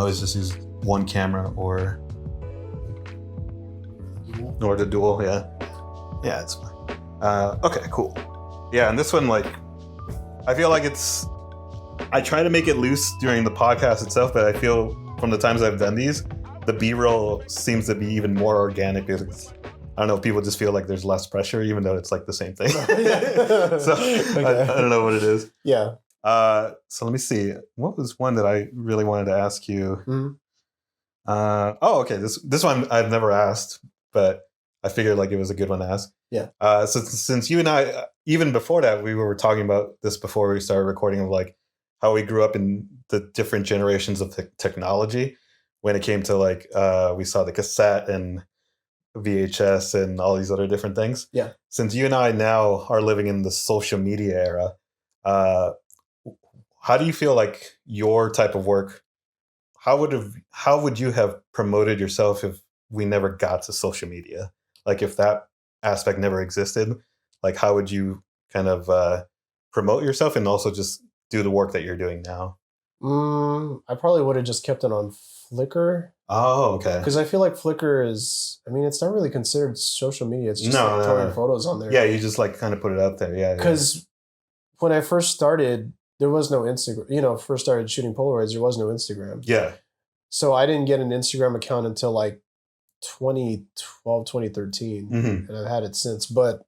always just use one camera or the dual. Yeah, it's fine. Okay, cool. Yeah, and this one, like, I feel like I try to make it loose during the podcast itself, but I feel from the times I've done these, the B-roll seems to be even more organic because I don't know, people just feel like there's less pressure, even though it's like the same thing. So okay. I don't know what it is. Yeah. So let me see. What was one that I really wanted to ask you? Mm-hmm. Okay. This one I've never asked, but I figured like it was a good one to ask. Yeah. So since you and I, even before that, we were talking about this before we started recording of like how we grew up in the different generations of technology when it came to like, we saw the cassette and VHS and all these other different things. Yeah. Since you and I now are living in the social media era, how do you feel like your type of work, how would you have promoted yourself if we never got to social media? Like if that aspect never existed, like how would you kind of promote yourself and also just do the work that you're doing now? I probably would have just kept it on Flickr. Oh, okay. Because I feel like Flickr is, I mean, it's not really considered social media. It's just throwing photos on there. Yeah, you just like kind of put it out there. Yeah. Because when I first started, there was no Instagram. First started shooting Polaroids, there was no Instagram. Yeah. So I didn't get an Instagram account until like 2012, 2013. Mm-hmm. And I've had it since. But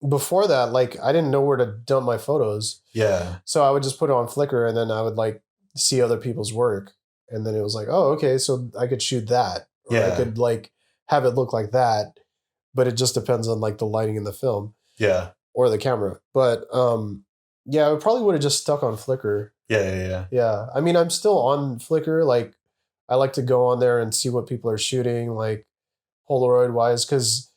before that, like I didn't know where to dump my photos. Yeah. So I would just put it on Flickr and then I would like see other people's work. And then it was like, oh, okay, so I could shoot that. Or I could like have it look like that. But it just depends on like the lighting in the film. Yeah. Or the camera. But yeah, I probably would have just stuck on Flickr. Yeah. I mean, I'm still on Flickr. Like I like to go on there and see what people are shooting, like Polaroid wise. Because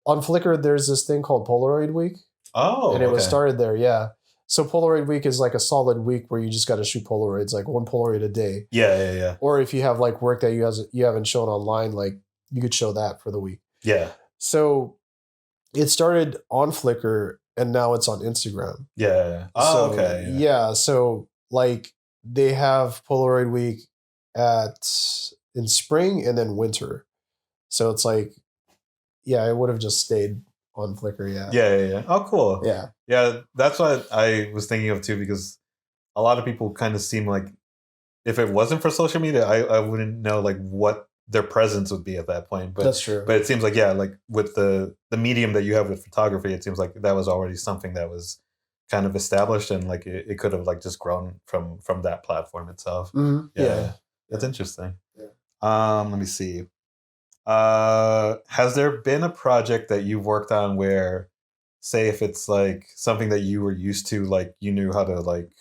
on Flickr, there's this thing called Polaroid Week. Oh, and it was started there, yeah. So Polaroid Week is like a solid week where you just got to shoot Polaroids, like one Polaroid a day. Yeah. Or if you have like work that you haven't shown online, like you could show that for the week. Yeah. So it started on Flickr and now it's on Instagram. Yeah. Oh, okay. Yeah. So like they have Polaroid Week in spring and then winter. So it's like, yeah, I would have just stayed on Flickr, Yeah. Oh, cool. Yeah, that's what I was thinking of too, because a lot of people kind of seem like if it wasn't for social media, I wouldn't know like what their presence would be at that point. But that's true. But it seems like like with the medium that you have with photography, it seems like that was already something that was kind of established and like it could have like just grown from that platform itself. Mm-hmm. Yeah, that's interesting. Yeah. Let me see. Has there been a project that you've worked on where, say, if it's like something that you were used to, like you knew how to like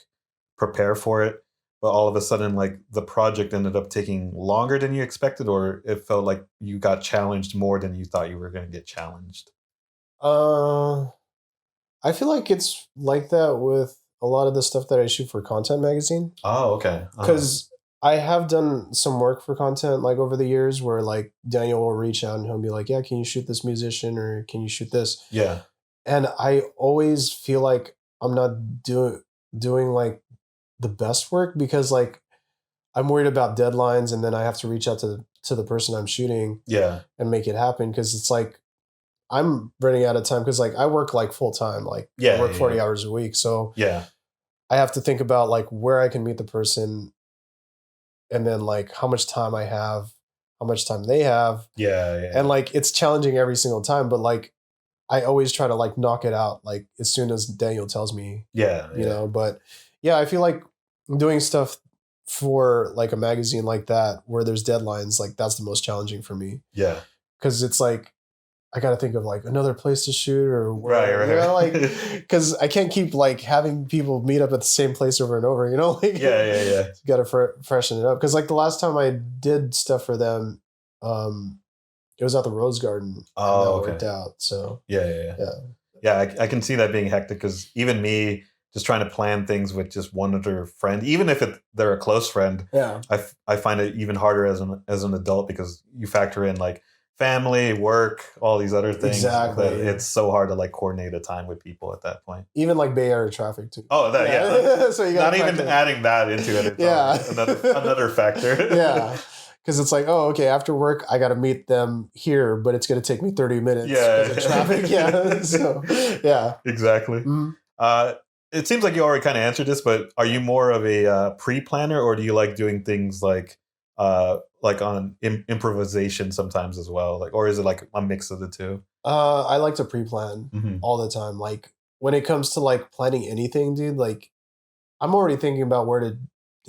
prepare for it, but all of a sudden like the project ended up taking longer than you expected, or it felt like you got challenged more than you thought you were going to get challenged? I feel like it's like that with a lot of the stuff that I shoot for Content Magazine. Oh, okay. Because I have done some work for content like over the years where like Daniel will reach out and he'll be like, yeah, can you shoot this musician or can you shoot this? Yeah. And I always feel like I'm not doing like the best work because like I'm worried about deadlines and then I have to reach out to the person I'm shooting and make it happen. Cause it's like, I'm running out of time because like I work like full time, like I work 40 hours a week. So I have to think about like where I can meet the person and then like how much time I have, how much time they have. Yeah. And like it's challenging every single time, but like I always try to like knock it out like as soon as Daniel tells me. You know, but yeah, I feel like doing stuff for like a magazine like that where there's deadlines, like that's the most challenging for me. Yeah. Cause it's like I got to think of like another place to shoot or right. You know, like because I can't keep like having people meet up at the same place over and over. You know, like You got to freshen it up. Because like the last time I did stuff for them, it was at the Rose Garden. Oh, and that worked out. So yeah. I can see that being hectic because even me just trying to plan things with just one other friend, even if they're a close friend, I find it even harder as an adult because you factor in like family, work, all these other things. Exactly. That it's so hard to like coordinate a time with people at that point. Even like Bay Area traffic too. Oh, that yeah. So you not even adding that into it. It's another factor. Yeah. Because it's like, oh, okay, after work, I got to meet them here, but it's going to take me 30 minutes yeah. because of traffic. Yeah. So, yeah. Exactly. Mm-hmm. It seems like you already kind of answered this, but are you more of a pre-planner, or do you like doing things like on improvisation sometimes as well? Like, or is it like a mix of the two? I like to pre-plan all the time. Like when it comes to like planning anything, dude, like I'm already thinking about where to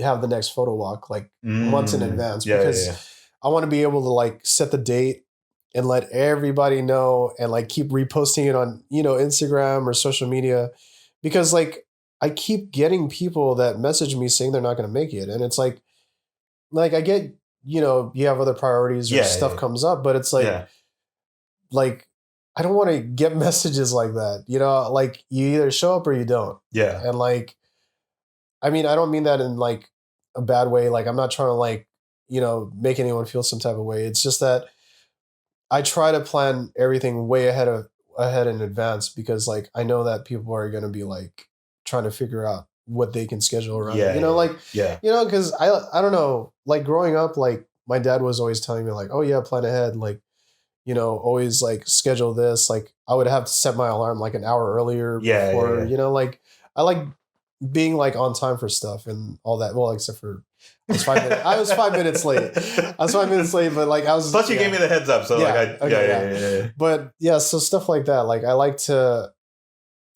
have the next photo walk like months in advance because I want to be able to like set the date and let everybody know and like keep reposting it on, Instagram or social media, because like I keep getting people that message me saying they're not going to make it. And it's like I get, you have other priorities or stuff comes up, but it's like I don't want to get messages like that, like you either show up or you don't. Yeah. And like, I mean, I don't mean that in like a bad way. Like I'm not trying to like, make anyone feel some type of way. It's just that I try to plan everything way ahead in advance because like I know that people are going to be like trying to figure out what they can schedule around. Because I don't know, like growing up, like my dad was always telling me like, oh yeah, plan ahead. Like, always like schedule this. Like I would have to set my alarm like an hour earlier before, like I like being like on time for stuff and all that. Well, except for I was 5 minutes. I was 5 minutes late. But like I was. Plus, you gave me the heads up, so yeah. But yeah, so stuff like that. Like I like to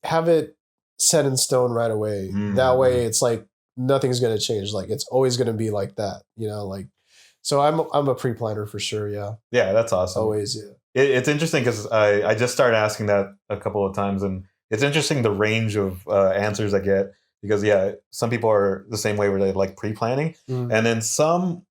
have it set in stone right away. That way, it's like nothing's gonna change. Like it's always gonna be like that. Like. So I'm a pre-planner for sure. Yeah. Yeah, that's awesome. Always. Yeah. It's interesting because I just started asking that a couple of times, and it's interesting the range of answers I get. Because some people are the same way where they like pre-planning, and then some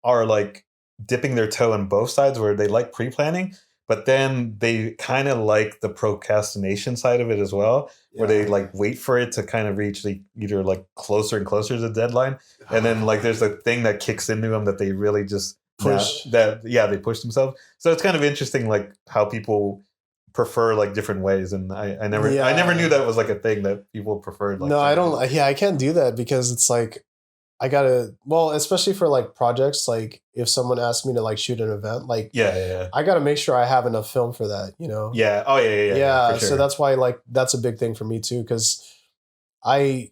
are like dipping their toe in both sides where they like pre-planning, but then they kind of like the procrastination side of it as well, where they like wait for it to kind of reach either like closer and closer to the deadline, and then like there's a thing that kicks into them that they really just push. They push themselves. So it's kind of interesting, like how people prefer like different ways, and I never knew that was like a thing that people preferred. Like, no, I don't. I can't do that because it's like I gotta. Well, especially for like projects, like if someone asks me to like shoot an event, like I gotta make sure I have enough film for that. Yeah. Oh yeah. For sure. So that's why like that's a big thing for me too, because the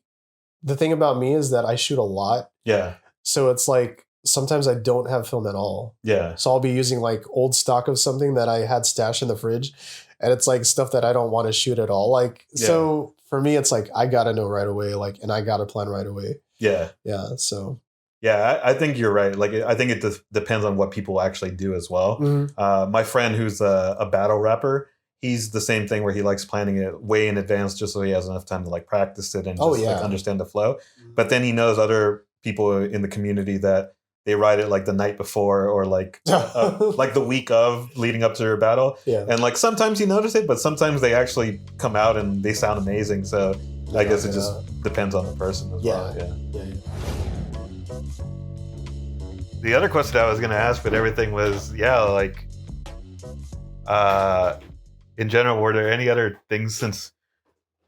thing about me is that I shoot a lot. Yeah. So it's like sometimes I don't have film at all. Yeah. So I'll be using like old stock of something that I had stashed in the fridge. And it's like stuff that I don't want to shoot at all. Like, so for me, it's like, I got to know right away, like, and I got to plan right away. Yeah. Yeah. So. Yeah, I think you're right. Like, I think it depends on what people actually do as well. My friend who's a battle rapper, he's the same thing where he likes planning it way in advance just so he has enough time to like practice it and just like understand the flow. But then he knows other people in the community that they write it like the night before or like like the week of leading up to their battle. Yeah. And like sometimes you notice it, but sometimes they actually come out and they sound amazing. So I guess it just depends on the person as well. Yeah. The other question I was going to ask with everything was, like, in general, were there any other things, since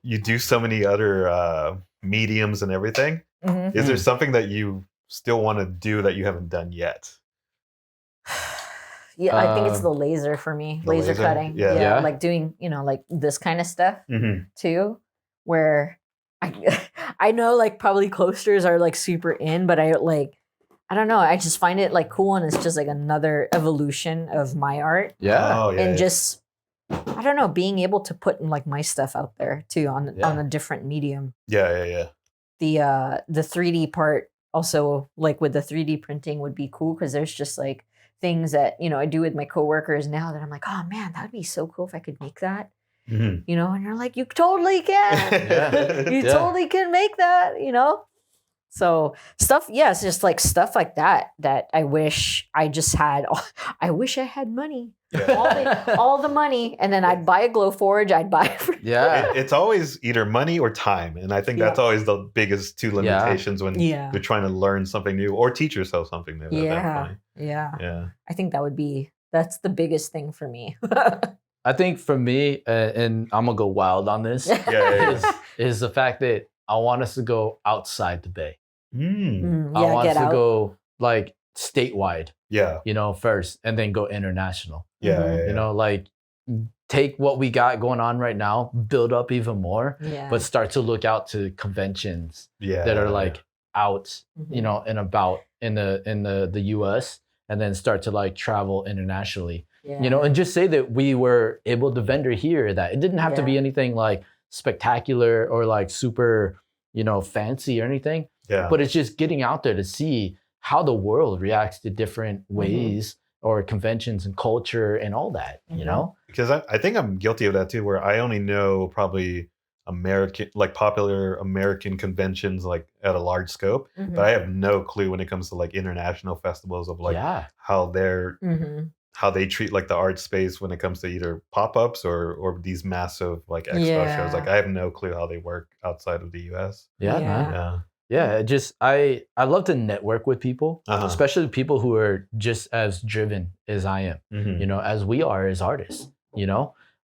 you do so many other mediums and everything, is there something that you still want to do that you haven't done yet? Yeah, I think it's the laser for me. Laser cutting. Yeah. Like doing, like this kind of stuff too, where I know like probably coasters are like super in, but I don't know. I just find it like cool, and it's just like another evolution of my art. Yeah. Just, I don't know, being able to put like my stuff out there too on a different medium. Yeah. The 3D part also, like with the 3D printing, would be cool because there's just like things that, I do with my coworkers now that I'm like, oh man, that would be so cool if I could make that. And you're like, you totally can. You totally can make that, So stuff, it's just like stuff like that I wish I just had. I wish I had money. All the money, and then I'd buy a Glowforge. I'd buy. It's always either money or time, and I think that's always the biggest two limitations when you're trying to learn something new or teach yourself something new. At that point. Yeah. I think that would be That's the biggest thing for me. I think for me, and I'm gonna go wild on this, is the fact that I want us to go outside the Bay. Mm. I Yeah, want us get to out. go like statewide, Yeah. First, and then go international. Yeah. Mhm. Yeah. Like take what we got going on right now, build up even more, Yeah. but start to look out to conventions Yeah. that are like out, Mhm. and about in the US, and then start to like travel internationally. Yeah. And just say that we were able to vendor here, that it didn't have to be Yeah. anything like spectacular or like super, fancy or anything, Yeah. but it's just getting out there to see how the world reacts to different ways or conventions and culture and all that, Because I think I'm guilty of that too, where I only know probably American, like popular American conventions, like at a large scope, Mhm. but I have no clue when it comes to like international festivals of like yeah. how they're Mhm. how they treat like the art space when it comes to either pop-ups or these massive like expo shows. Like Yeah. I have no clue how they work outside of the US. Yeah, Yeah. man. Yeah. Yeah, I love to network with people, Uh-huh. especially people who are just as driven as I am, Mhm. as we are as artists.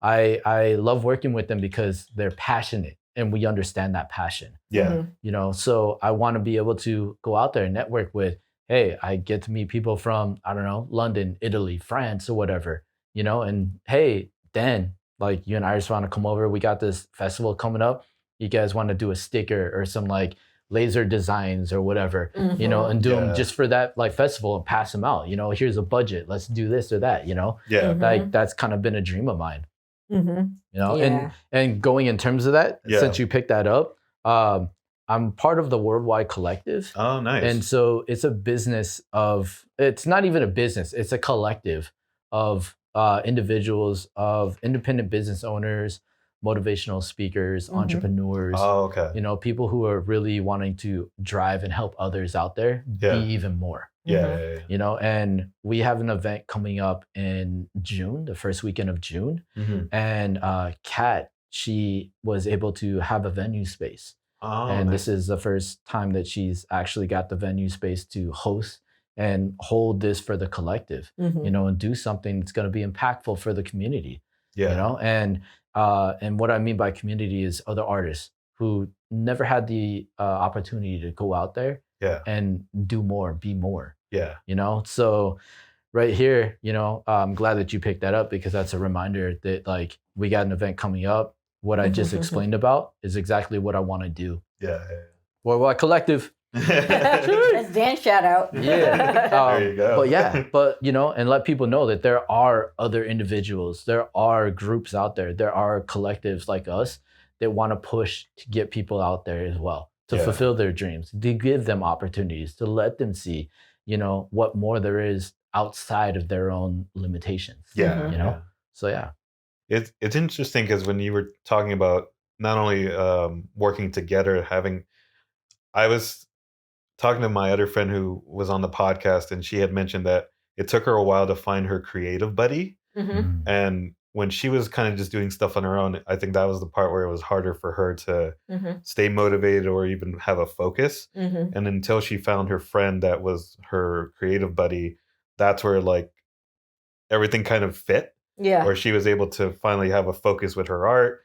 I love working with them because they're passionate and we understand that passion. Yeah. Mhm. So I want to be able to go out there and network with, hey, I get to meet people from, I don't know, London, Italy, France, or whatever, and hey, Dan, like you and I just want to come over. We got this festival coming up. You guys want to do a sticker or some like laser designs or whatever, Mhm. and do them Yeah. just for that like festival and pass them out. Here's a budget. Let's do this or that, Yeah. Mhm. like that's kind of been a dream of mine, Mhm. and Yeah. and going in terms of that, Yeah. since you picked that up, I'm part of the Worldwide Collective. Oh, nice. And so it's a business it's not even a business, it's a collective of individuals, of independent business owners, motivational speakers, Mhm. entrepreneurs, Oh, okay. people who are really wanting to drive and help others out there Yeah. be even more. Yeah, Mhm. yeah, yeah. And we have an event coming up in June, the first weekend of June. Mhm. And Kat, she was able to have a venue space. Oh, And nice. this is the first time that she's actually got the venue space to host and hold this for the collective, Mhm. and do something that's going to be impactful for the community, Yeah. and what I mean by community is other artists who never had the opportunity to go out there Yeah. and do more, be more, Yeah. So right here, I'm glad that you picked that up because that's a reminder that like we got an event coming up. What I just explained about is exactly what I want to do. Yeah. Worldwide Collective. Yeah. That's Dan's shout out. Yeah. There you go. But yeah, and let people know that there are other individuals, there are groups out there, there are collectives like us that want to push to get people out there as well, to Yeah. fulfill their dreams, to give them opportunities, to let them see, what more there is outside of their own limitations. Yeah. Mhm. Yeah. So yeah. It's interesting because when you were talking about not only working together, I was talking to my other friend who was on the podcast, and she had mentioned that it took her a while to find her creative buddy. Mhm. And when she was kind of just doing stuff on her own, I think that was the part where it was harder for her to Mhm. stay motivated or even have a focus. Mhm. And until she found her friend that was her creative buddy, that's where like everything kind of fit, Yeah. where she was able to finally have a focus with her art.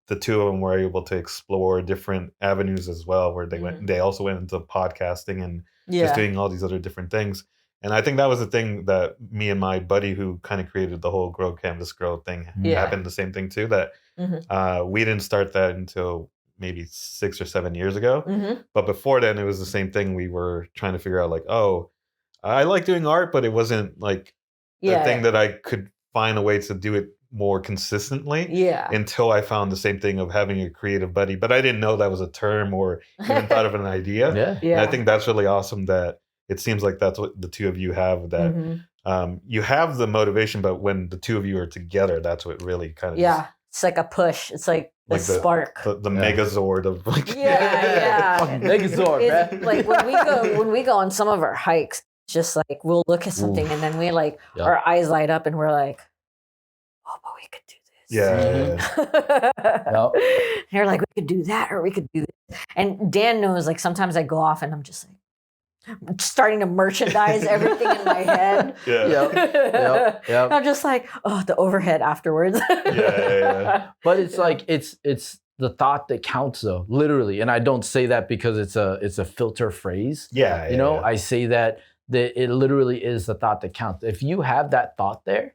The two of them were able to explore different avenues as well, where they also went into podcasting and just Yeah. doing all these other different things. And I think that was the thing that me and my buddy who kind of created the whole Grow Canvas Grow thing Yeah. happened the same thing too, that Mhm. we didn't start that until maybe 6 or 7 years ago. Mhm. But before then, it was the same thing. We were trying to figure out like, oh, I like doing art, but it wasn't like the Yeah. thing that I could find a way to do it more consistently Yeah. until I found the same thing of having a creative buddy. But I didn't know that was a term or even thought of an idea. Yeah. And I Yeah. think that's really awesome that it seems like that's what the two of you have, that Mhm. you have the motivation, but when the two of you are together, that's what really kind of Yeah. It's like a push. It's like a Like spark. the Yeah. Megazord of like Yeah. Fucking Megazord, It's man. like when we go on some of our hikes, it's just like we'll look at something and then we like Yeah. our eyes light up and we're like, oh, but we could do this. Yeah. Yep. And you're like, we could do that or we could do this. And Dan knows like sometimes I go off and I'm just like, starting to merchandise everything in my head. Yeah. Yep. I'm just like, oh, the overhead afterwards. Yeah. But it's like it's the thought that counts though, literally. And I don't say that because it's a filter phrase. Yeah. You know, I say that it literally is the thought that counts. If you have that thought there,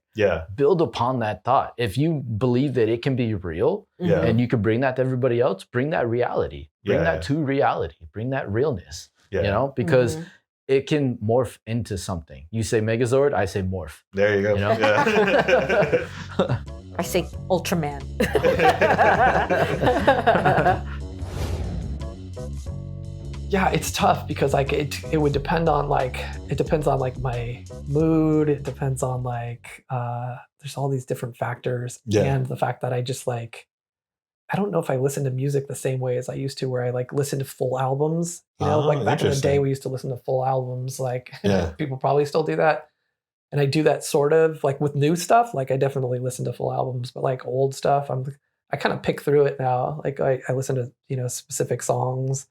build upon that thought. If you believe that it can be real and you can bring that to everybody else, bring that reality. Bring that to reality. Bring that realness. You know, because it can morph into something. You say Megazord, I say morph. There you go. You know? Yeah. I say Ultraman. Yeah, it's tough because like it would depend on like my mood. It depends on like there's all these different factors and the fact that I just like I don't know if I listen to music the same way as I used to, where I like listen to full albums. You know, like back in the day, we used to listen to full albums. Like people probably still do that, and I do that sort of like with new stuff. Like I definitely listen to full albums, but like old stuff, I kind of pick through it now. Like I listen to specific songs.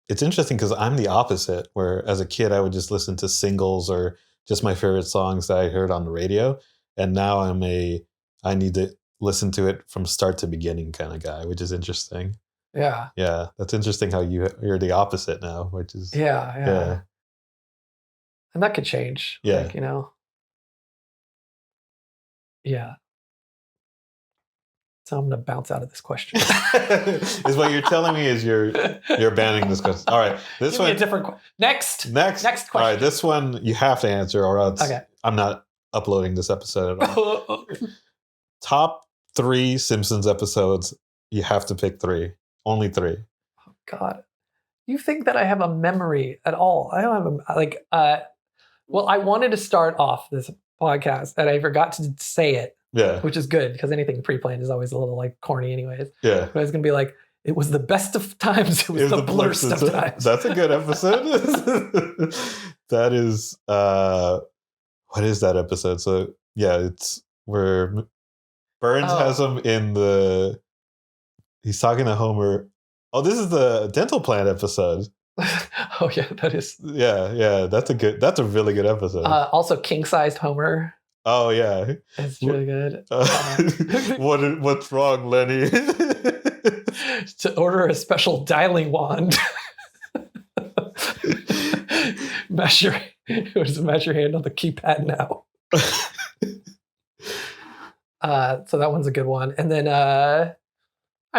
It's interesting because I'm the opposite. Where as a kid, I would just listen to singles or just my favorite songs that I heard on the radio, and now I need to listen to it from start to beginning kind of guy, which is interesting. Yeah, that's interesting how you're the opposite now, which is yeah. And that could change. Yeah, like, yeah. So I'm gonna bounce out of this question. Is what you're telling me is you're banning this question. All right, this Give one me a different next question. All right, this one you have to answer, or else I'm not uploading this episode at all. Top 3 Simpsons episodes. You have to pick 3. Only 3. Oh God, you think that I have a memory at all? I don't have well, I wanted to start off this podcast and I forgot to say it. Yeah, which is good because anything pre-planned is always a little like corny, anyways. Yeah, but I was gonna be like, it was the best of times. It was the blurst of times. That's a good episode. That is what is that episode? So yeah, it's where Burns has him in he's talking to Homer. Oh, this is the dental plan episode. Oh yeah, that is. Yeah, that's a really good episode. Also, king-sized Homer. Oh yeah, it's really good. What's wrong, Lenny? To order a special dialing wand. Mash your hand on the keypad now. So that one's a good one. And then, I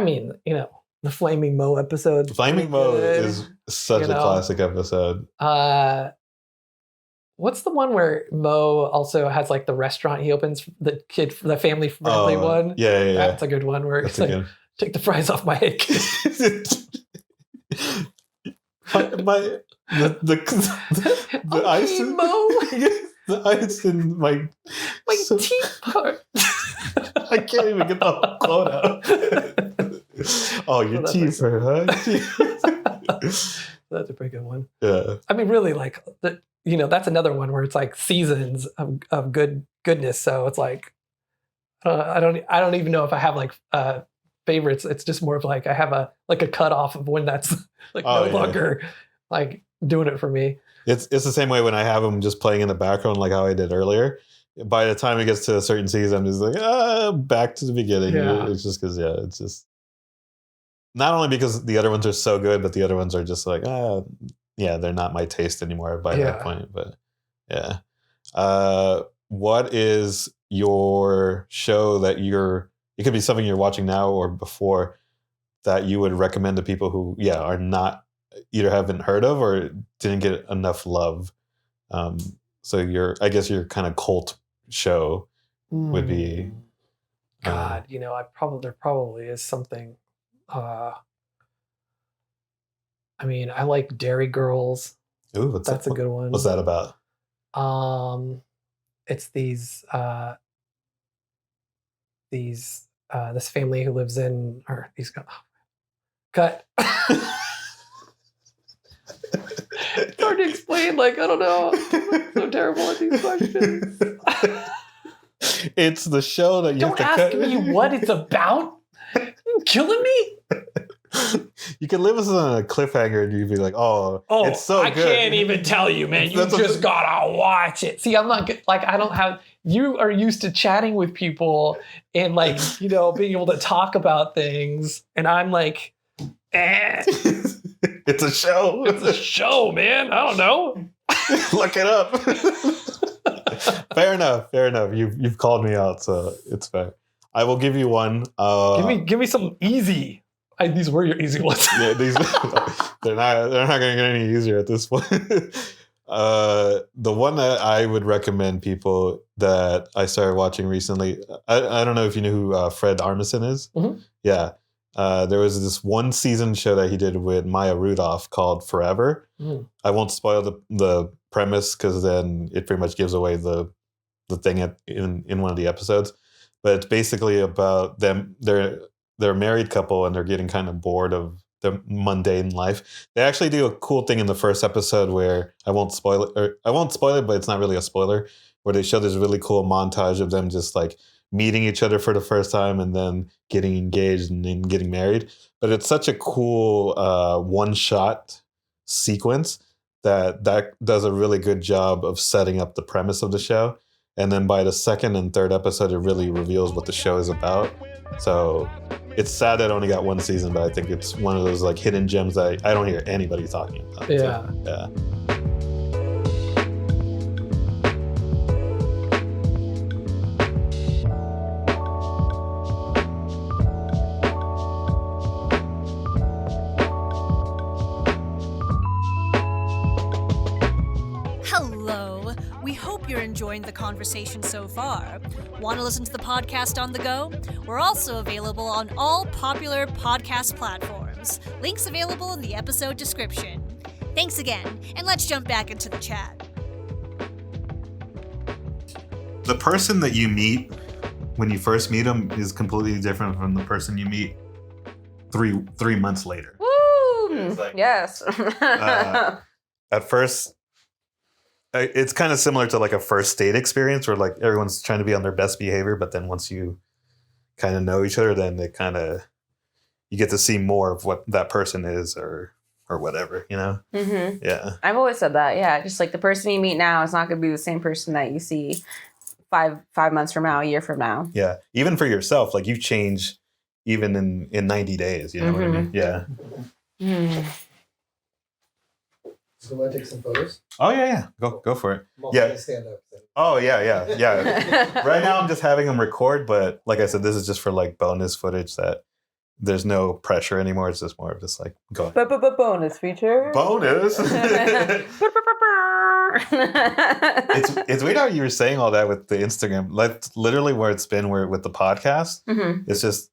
mean, the Flaming Moe episode. The Flaming Moe is such a classic episode. What's the one where Moe also has like the restaurant he opens, the family friendly one? Yeah. That's a good one where it's like, take the fries off my head, kid. The ice in the ice in my teeth part. I can't even get the quote out. Oh, your teeth hurt, huh? That's a pretty good one. Yeah. I mean, really, like that's another one where it's like seasons of goodness. So it's like I don't even know if I have like favorites. It's just more of like I have a cutoff of when that's like no longer like doing it for me. It's the same way when I have them just playing in the background, like how I did earlier. By the time it gets to a certain season, I'm just like, back to the beginning. Yeah. It's just because, it's just not only because the other ones are so good, but the other ones are just like, they're not my taste anymore by that point. But yeah. What is your show that it could be something you're watching now or before that you would recommend to people who, are not either haven't heard of or didn't get enough love? So I guess your kind of cult show would be. God, there probably is something. I mean, I like Dairy Girls. Ooh, that's a good one. What's that about? It's these this family who lives in, or these cut. It's hard to explain. Like, I don't know. I'm so terrible at these questions. It's the show that you don't have to ask me what it's about. You're killing me. You could leave us on a cliffhanger and you'd be like, oh, it's so I good. can't even tell you, man. You just gotta watch it. See, I'm not good. Like, I don't have. You are used to chatting with people and like, you know, being able to talk about things, and I'm like, It's a show. It's a show, man. I don't know. Look it up. Fair enough. You've called me out, so it's fair. I will give you one. Give me some easy. These were your easy ones. Yeah, they're not going to get any easier at this point. The one that I would recommend people that I started watching recently. I don't know if you know who Fred Armisen is. Mm-hmm. Yeah. There was this one season show that he did with Maya Rudolph called Forever. Mm. I I won't spoil the premise because then it pretty much gives away the thing in one of the episodes. But it's basically about them. They're a married couple and they're getting kind of bored of their mundane life. They actually do a cool thing in the first episode where I won't spoil it, but it's not really a spoiler, where they show this really cool montage of them just like meeting each other for the first time and then getting engaged and then getting married. But it's such a cool one-shot sequence that does a really good job of setting up the premise of the show. And then by the second and third episode, it really reveals what the show is about. So it's sad that I only got one season, but I think it's one of those like hidden gems that I don't hear anybody talking about. Yeah. So, yeah. Hello. We hope you're enjoying the conversation so far. Want to listen to the podcast on the go? We're also available on all popular podcast platforms. Links available in the episode description. Thanks again, and let's jump back into the chat. The person that you meet when you first meet them is completely different from the person you meet three months later. Woo! It's like- Yes. At first, it's kind of similar to like a first date experience where like everyone's trying to be on their best behavior, but then once you kind of know each other, then you get to see more of what that person is or whatever, you know? Mm-hmm. Yeah. I've always said that. Yeah, just like the person you meet now is not going to be the same person that you see five months from now, a year from now. Yeah. Even for yourself, like you change even in 90 days, you know what I mean? Yeah. Mm. So I take some photos. Oh yeah. Go for it. I'm Yeah. gonna stand up. Oh yeah. Right now I'm just having them record, but like I said, this is just for like bonus footage that there's no pressure anymore. It's just more of just like go ahead. Bonus feature. Bonus. It's weird how you were saying all that with the Instagram. That's literally where it's been with the podcast. Mm-hmm. It's just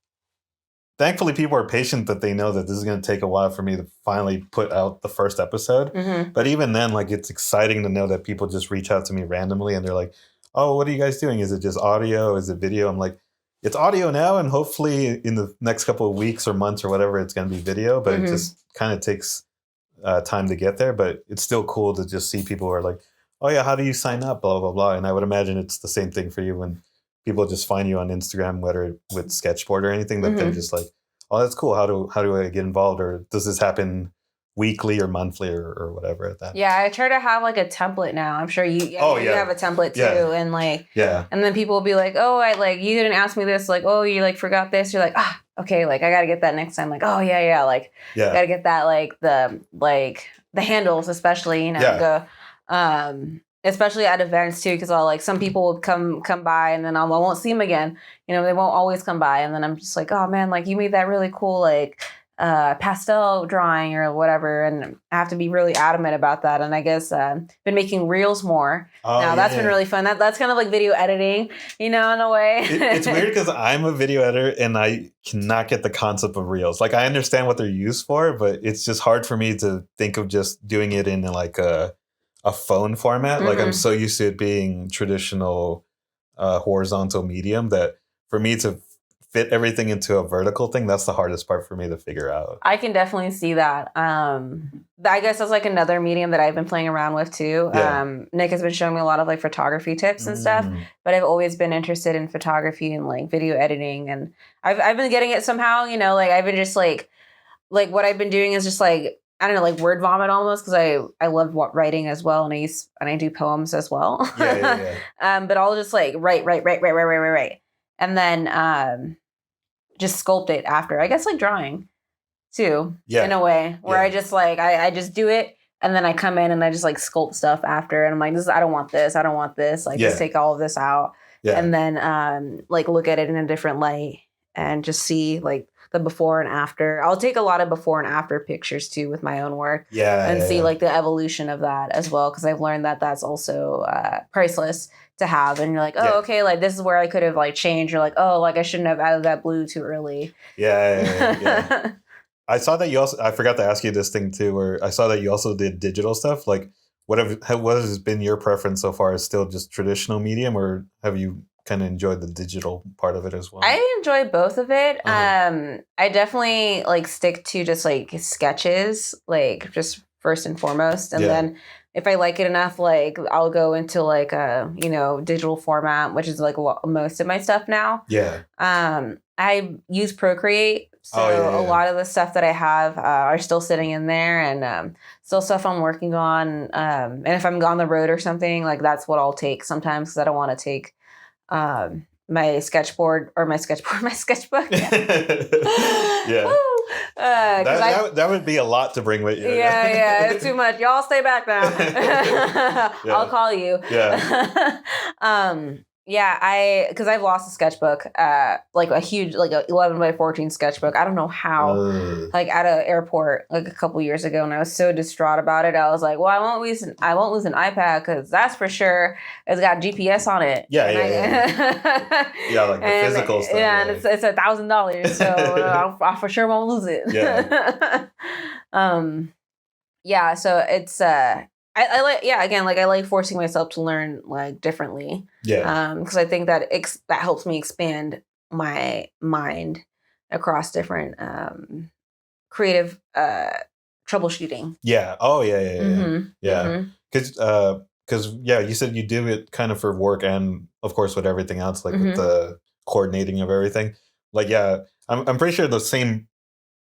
thankfully people are patient that they know that this is going to take a while for me to finally put out the first episode. Mm-hmm. But even then, like it's exciting to know that people just reach out to me randomly and they're like, "Oh, what are you guys doing? Is it just audio? Is it video?" I'm like, "It's audio now, and hopefully in the next couple of weeks or months or whatever, it's going to be video." But Mm-hmm. it just kind of takes time to get there. But it's still cool to just see people who are like, "Oh yeah, how do you sign up?" Blah blah blah. And I would imagine it's the same thing for you when people just find you on Instagram, whether with Sketchboard or anything. But they're Mhm. just like, "Oh, that's cool. How do I get involved? Or does this happen weekly or monthly or whatever at that?" Yeah, I try to have like a template now. I'm sure you have a template too. Yeah. And like, Yeah. and then people will be like, "Oh, you didn't ask me this." Like, "Oh, you like forgot this." You're like, okay, like I got to get that next time. Like, "Oh, yeah. Like, Yeah. got to get that, like the handles, especially, you know, Yeah. especially at events too, because I'll like some people will come by and then I won't see them again. You know, they won't always come by, and then I'm just like, "Oh man, like you made that really cool like pastel drawing or whatever," and I have to be really adamant about that. And I guess been making reels more now. That's been really fun. That's kind of like video editing, you know, in a way. It's weird because I'm a video editor and I cannot get the concept of reels. Like I understand what they're used for, but it's just hard for me to think of just doing it in like a phone format. Like I'm so used to it being traditional horizontal medium that for me to fit everything into a vertical thing, that's the hardest part for me to figure out. I can definitely see that. I guess that's like another medium that I've been playing around with too. Yeah. Nick has been showing me a lot of like photography tips and stuff, but I've always been interested in photography and like video editing, and I've been getting it somehow, you know, like I've been just like like what I've been doing is just like, I don't know, like word vomit almost, because I love writing as well, and I do poems as well. But I'll just like write, and then just sculpt it after. I guess like drawing too, in a way, where I just like I just do it, and then I come in and I just like sculpt stuff after, and I'm like, I don't want this, like just take all of this out, and then like look at it in a different light and just see like the before and after. I'll take a lot of before and after pictures too with my own work. And see like the evolution of that as well. Because I've learned that that's also priceless to have. And you're like, oh, okay, like this is where I could have like changed. Or like, oh, like I shouldn't have added that blue too early. Yeah. I saw that you also, I forgot to ask you this thing too, where I saw that you also did digital stuff. Like what has been your preference so far? Is still just traditional medium, or have you kind of enjoyed the digital part of it as well? I enjoy both of it. I definitely like stick to just like sketches, like just first and foremost, and then if I like it enough, like I'll go into like a digital format, which is like most of my stuff now. I use Procreate, so a lot of the stuff that I have are still sitting in there, and still stuff I'm working on. And if I'm on the road or something, like that's what I'll take sometimes, because I don't want to take my sketchboard or my sketchbook. That would be a lot to bring with you. It's too much. Y'all stay back now. I'll call you. Because I've lost a sketchbook, like a huge, like a 11 by 14 sketchbook. I don't know how, like at an airport, like a couple years ago, and I was so distraught about it. I was like, well, I won't lose an iPad, because that's for sure. It's got GPS on it. Like the physical stuff. And it's $1,000, so I for sure won't lose it. So it's I like again, like I like forcing myself to learn like differently. Because I think that that helps me expand my mind across different creative troubleshooting. Because you said you do it kind of for work and of course with everything else, like with the coordinating of everything. Like I'm pretty sure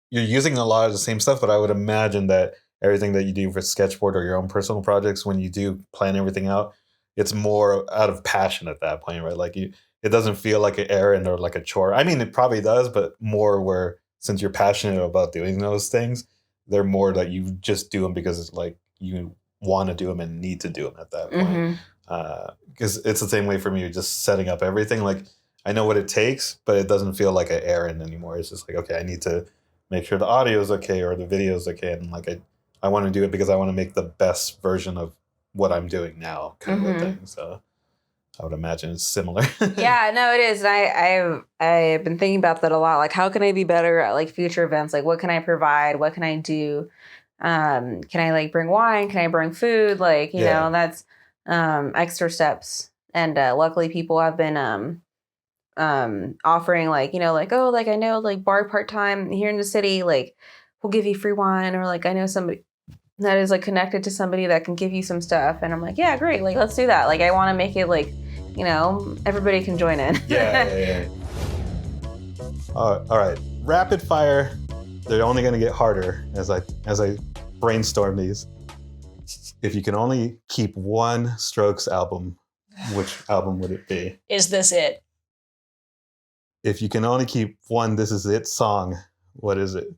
you're using a lot of the same stuff, but I would imagine that everything that you do for sketchboard or your own personal projects, when you do plan everything out, it's more out of passion at that point, right? Like it doesn't feel like an errand or like a chore. I mean, it probably does, but more where, since you're passionate about doing those things, they're more that you just do them because it's like you want to do them and need to do them at that point. Because it's the same way for me, just setting up everything. Like I know what it takes, but it doesn't feel like an errand anymore. It's just like, okay, I need to make sure the audio is okay or the video is okay. And like I want to do it because I want to make the best version of what I'm doing now, kind of a thing. So I would imagine it's similar. No, it is. And I've been thinking about that a lot. Like, how can I be better at like future events? Like, what can I provide? What can I do? Can I like bring wine? Can I bring food? Like, you know, that's extra steps. And luckily, people have been offering like, like, oh, like I know like bar part-time here in the city, like we'll give you free wine, or like I know somebody that is like connected to somebody that can give you some stuff. And I'm like, yeah, great. Like, let's do that. Like, I want to make it like, everybody can join in. All right. Rapid fire. They're only going to get harder as I brainstorm these. If you can only keep one Strokes album, which album would it be? Is This It? If you can only keep one This Is It song, what is it?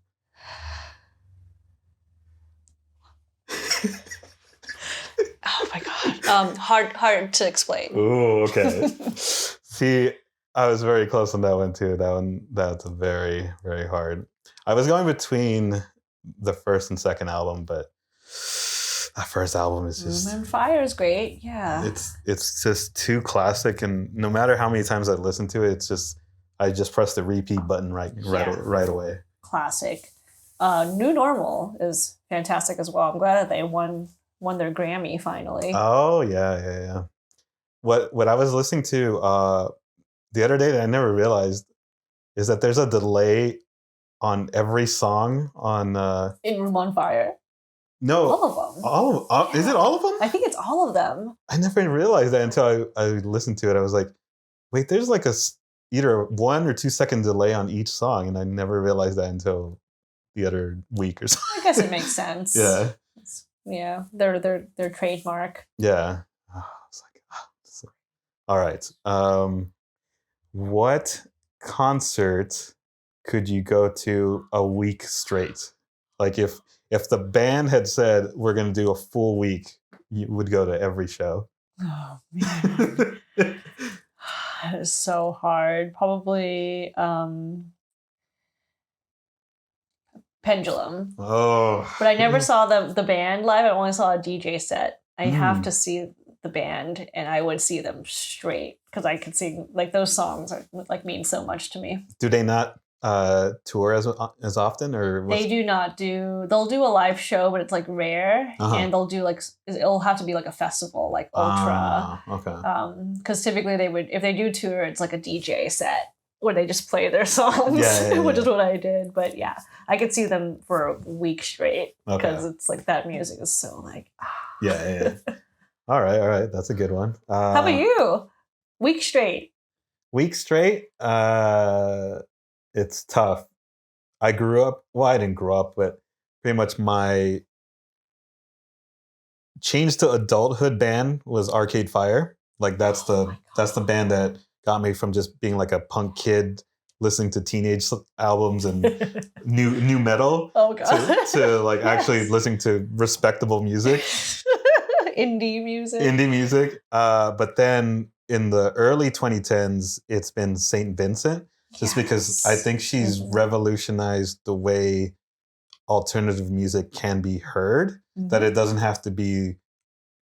Oh my God. Hard to explain. Oh, okay. See, I was very close on that one too. That's very, very hard. I was going between the first and second album, but that first album is just Room and Fire is great. Yeah. It's just too classic, and no matter how many times I listen to it, I just press the repeat button right away. Classic. New Normal is fantastic as well. I'm glad that they won their Grammy finally. Oh yeah. What I was listening to the other day that I never realized is that there's a delay on every song on in Room on Fire. No, all of them. Is it all of them? I think it's all of them. I never realized that until I listened to it. I was like, wait, there's like either 1 or 2 second delay on each song, and I never realized that until the other week or something. I guess it makes sense. Yeah. Yeah. Their trademark. Yeah. It's like, all right. What concert could you go to a week straight? Like if the band had said we're going to do a full week, you would go to every show. Oh man. That is so hard. Probably Pendulum. Oh. But I never saw the band live. I only saw a DJ set. I have Mm. to see the band, and I would see them straight because I could sing like those songs are like mean so much to me. Do they not tour as often, or They do not do. They'll do a live show, but it's like rare, and they'll do like it'll have to be like a festival, like ultra. Okay. Because typically they would, if they do tour, it's like a DJ set where they just play their songs, which is what I did. But yeah, I could see them for a week straight because it's like that music is so like. Yeah. All right. That's a good one. How about you? Week straight. Week straight? It's tough. I grew up, well, I didn't grow up, but pretty much my change to adulthood band was Arcade Fire. Like that's the band that got me from just being like a punk kid listening to teenage albums and new metal to like actually listening to respectable music. Indie music. But then in the early 2010s, it's been St. Vincent, just because I think she's revolutionized the way alternative music can be heard, that it doesn't have to be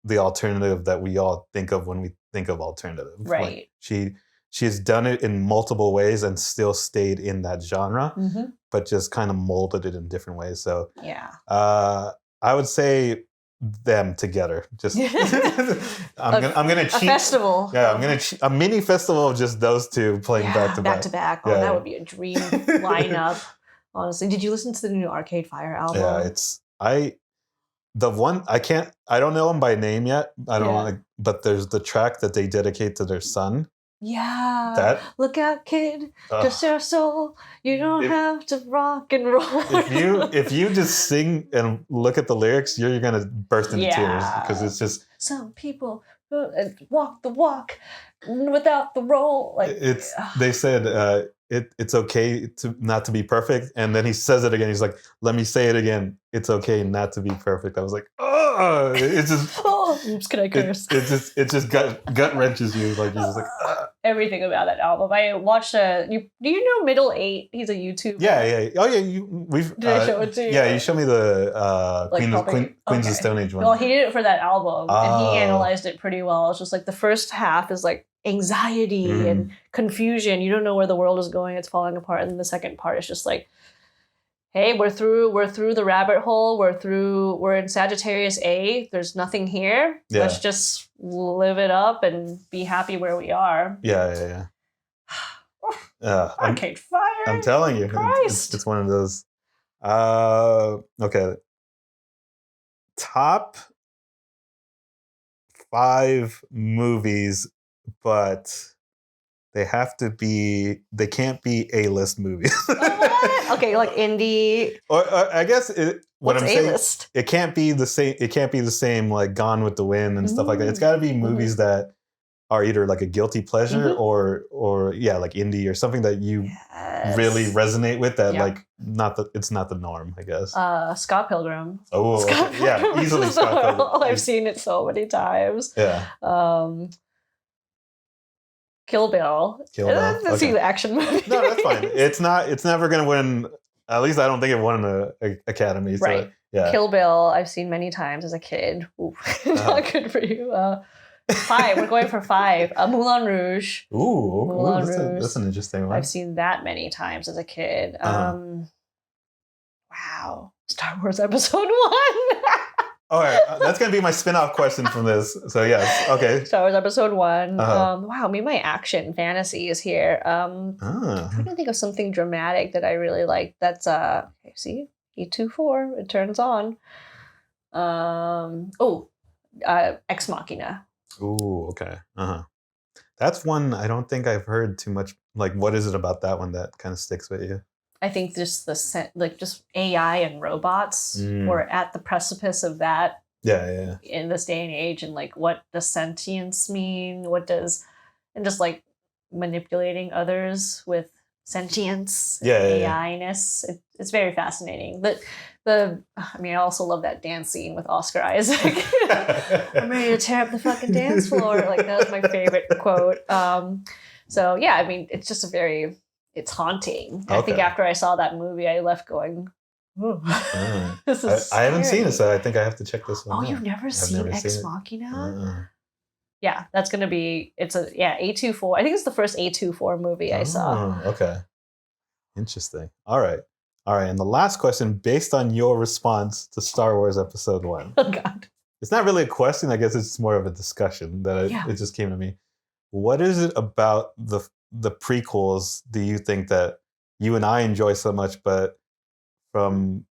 the alternative that we all think of when we think of alternative. Right. Like she has done it in multiple ways and still stayed in that genre, but just kind of molded it in different ways. So I would say them together. Just I'm gonna cheat. A festival. Yeah, I'm gonna a mini festival of just those two playing back to back. Oh, that would be a dream lineup. Honestly, did you listen to the new Arcade Fire album? Yeah, I don't know them by name yet. I don't but there's the track that they dedicate to their son. Yeah. Look out, kid. Just your soul. You don't have to rock and roll. If you just sing and look at the lyrics, you're gonna burst into tears because it's just some people walk the walk without the roll. Like they said it's okay not to be perfect, and then he says it again. He's like, "Let me say it again. It's okay not to be perfect." I was like, "Oh, it's just oops, can I curse?" It just gut wrenches you. Like you're just like. Everything about that album. I watched do you know Middle 8? He's a YouTuber. Yeah. Oh yeah, Did I show it to you? Yeah, you showed me the Queens of Stone Age one. Well, he did it for that album, and he analyzed it pretty well. It's just like the first half is like anxiety and confusion. You don't know where the world is going. It's falling apart, and then the second part is just like, hey, we're through the rabbit hole. We're in Sagittarius A. There's nothing here. Yeah. Let's just live it up and be happy where we are. Yeah. Arcade Fire. I'm telling you, it's one of those. Okay. Top 5 movies, but they can't be A-list movies. Okay, like indie. Or I guess what I'm A-list? saying, it can't be the same. It can't be the same like Gone with the Wind and stuff like that. It's got to be movies that are either like a guilty pleasure or like indie or something that you really resonate with. That like it's not the norm, I guess. Scott Pilgrim. Oh, Scott okay. Yeah, easily Scott Pilgrim. I've seen it so many times. Yeah. Kill Bill. Let's see the action movie. No, that's fine. It's never going to win. At least I don't think it won an Academy. So, right. Yeah. Kill Bill. I've seen many times as a kid. Ooh, not good for you. 5. We're going for 5. Moulin Rouge. Moulin Rouge. That's an interesting one. I've seen that many times as a kid. Wow. Star Wars Episode 1. All right, that's going to be my spin-off question from this. So, yes, okay. Star Wars Episode 1. Wow, maybe my action fantasy is here. I'm trying to think of something dramatic that I really like. That's, see, E24, it turns on. Ex Machina. Ooh, okay. That's one I don't think I've heard too much. Like, what is it about that one that kind of sticks with you? I think just just AI and robots were at the precipice of that. Yeah. In this day and age, and like, what does sentience mean? And just like manipulating others with sentience, AI-ness. It's very fascinating. I also love that dance scene with Oscar Isaac. I'm ready to tear up the fucking dance floor. Like, that was my favorite quote. So yeah, I mean, it's just it's haunting. Okay. I think after I saw that movie, I left going, ooh, this is I haven't seen it, so I think I have to check this one out. Oh, you've never seen Ex Machina? Yeah, that's going to be, A24. I think it's the first A24 movie I saw. Okay. Interesting. All right. And the last question, based on your response to Star Wars Episode 1. Oh, God. It's not really a question. I guess it's more of a discussion that it just came to me. What is it about the prequels do you think that you and I enjoy so much, but from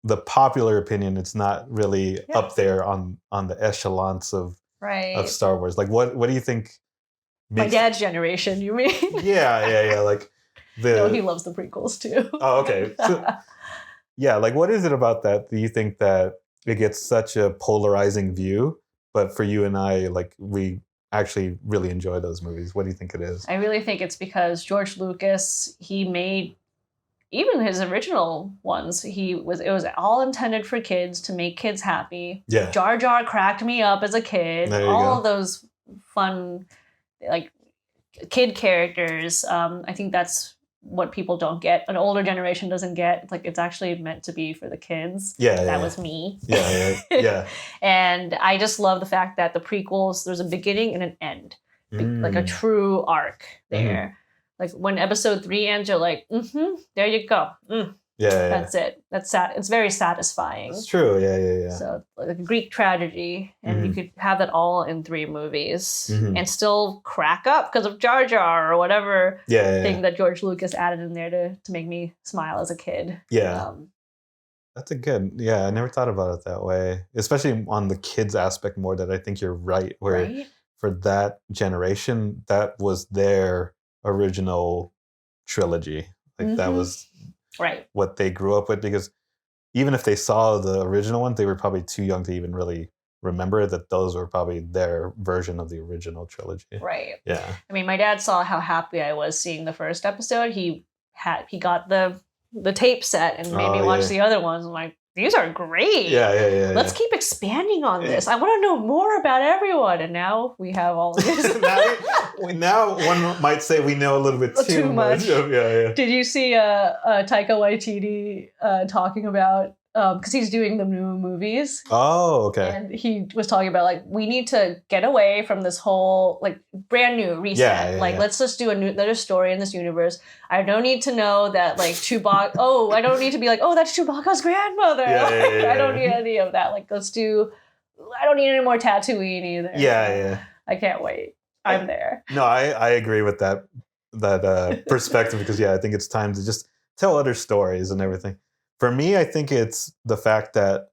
the popular opinion, it's not really up there on the echelons of Star Wars? Like, what do you think? My dad's generation, you mean? Yeah. Like, no, he loves the prequels too. Oh, okay. So, yeah, like, what is it about that? Do you think that it gets such a polarizing view, but for you and I, like, we actually really enjoy those movies? What do you think it is? I really think it's because George Lucas, he made even his original ones, it was all intended for kids, to make kids happy. Yeah. Jar Jar cracked me up as a kid. All of those fun, like, kid characters. I think that's what people don't get. An older generation doesn't get. Like, it's actually meant to be for the kids. That was me. Yeah. And I just love the fact that the prequels, there's a beginning and an end. Like a true arc there. Like, when episode 3 ends, you're like, there you go. That's it. That's sad. It's very satisfying. It's true. Yeah. So, like a Greek tragedy, and you could have that all in 3 movies and still crack up because of Jar Jar or whatever thing that George Lucas added in there to make me smile as a kid. Yeah. That's a good. Yeah, I never thought about it that way, especially on the kids aspect more. That I think you're right. Where for that generation, that was their original trilogy. Like, that was what they grew up with, because even if they saw the original one, they were probably too young to even really remember that those were probably their version of the original trilogy. Right. Yeah. I mean, my dad saw how happy I was seeing the first episode. He got the tape set and made me watch the other ones. I'm like, these are great. Yeah. Let's keep expanding on this. I want to know more about everyone. And now we have all of this. now one might say we know a little bit too much. Yeah. Did you see Taika Waititi talking about, because he's doing the new movies. Oh, okay. And he was talking about, like, we need to get away from this whole, like, brand new reset. Let's just do another story in this universe. I don't need to know that, like, Chewbacca. I don't need to be like, that's Chewbacca's grandmother. I don't need any of that. Like, I don't need any more Tatooine either. Yeah. I can't wait. I'm there. No, I agree with that perspective, because I think it's time to just tell other stories and everything. For me, I think it's the fact that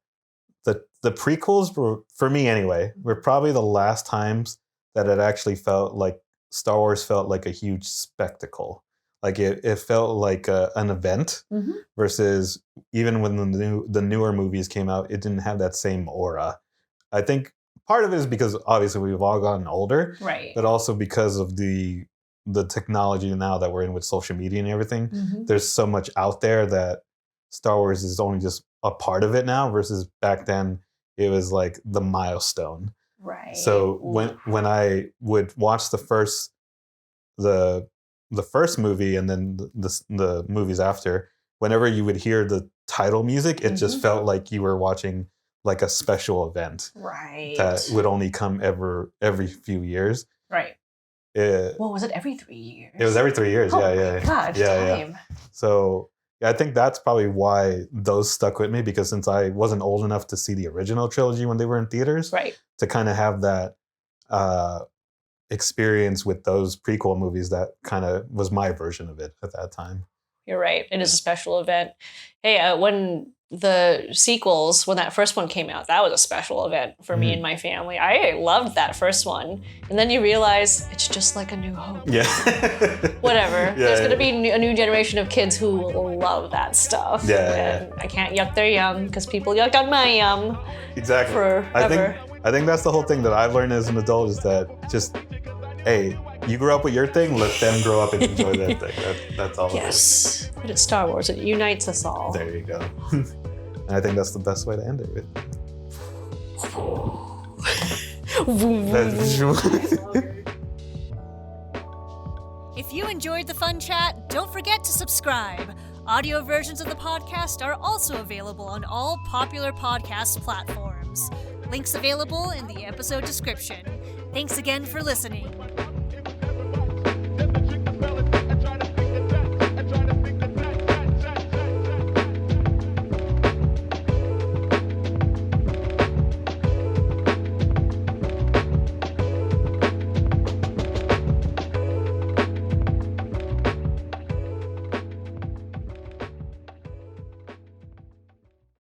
the prequels were, for me anyway, were probably the last times that it actually felt like Star Wars felt like a huge spectacle. Like, it felt like an event, versus even when the newer movies came out, it didn't have that same aura. I think part of it is because obviously we've all gotten older, right? But also because of the technology now that we're in with social media and everything. There's so much out there that Star Wars is only just a part of it now, versus back then it was like the milestone. Right. So when I would watch the first movie and then the movies after, whenever you would hear the title music, it just felt like you were watching like a special event. Right. That would only come every few years. Right. Was it every 3 years? It was every 3 years. Oh yeah. My God, time. Yeah. So I think that's probably why those stuck with me, because since I wasn't old enough to see the original trilogy when they were in theaters, to kind of have that experience with those prequel movies, that kind of was my version of it at that time. You're right. It is a special event. Hey, when the sequels, when that first one came out, that was a special event for me and my family. I loved that first one. And then you realize it's just like A New Hope. Yeah. Whatever. There's going to be a new generation of kids who will love that stuff. Yeah. And I can't yuck their yum because people yuck on my yum. Exactly. Forever. I think that's the whole thing that I've learned as an adult is that just, hey, you grew up with your thing, let them grow up and enjoy that thing. That's all. Yes. But it's Star Wars. It unites us all. There you go. And I think that's the best way to end it with. If you enjoyed the fun chat, don't forget to subscribe. Audio versions of the podcast are also available on all popular podcast platforms. Links available in the episode description. Thanks again for listening.